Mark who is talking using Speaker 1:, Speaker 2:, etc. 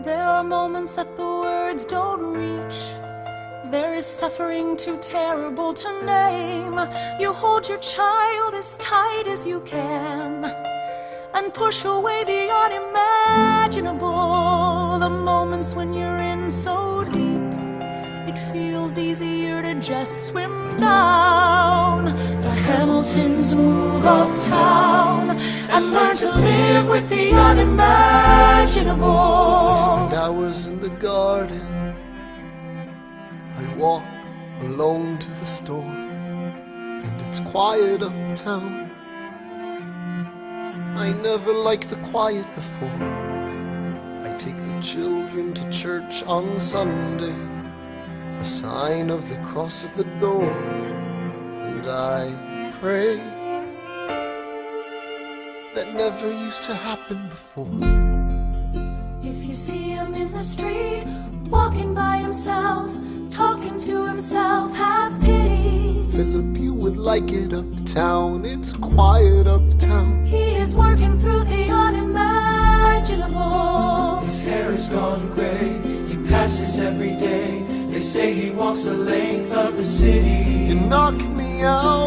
Speaker 1: There are moments that the words don't reach. There is suffering too terrible to name. You hold your child as tight as you can and push away the unimaginable. The moments when you're in so deep, it feels easier to just swim down. The Hamiltons move uptown and learn to live with the unimaginable.
Speaker 2: I spend hours in the garden. I walk alone to the store, and it's quiet uptown. I never liked the quiet before. I take the children to church on Sunday, a sign of the cross at the door, and I pray. That never used to happen before.
Speaker 1: If you see him in the street, walking by himself, talking to himself, have pity.
Speaker 2: Philip, you would like it uptown. It's quiet uptown.
Speaker 1: He is working through the unimaginable.
Speaker 3: His hair is gone gray. He passes every day. They say he walks the length of the city.
Speaker 2: You knock me out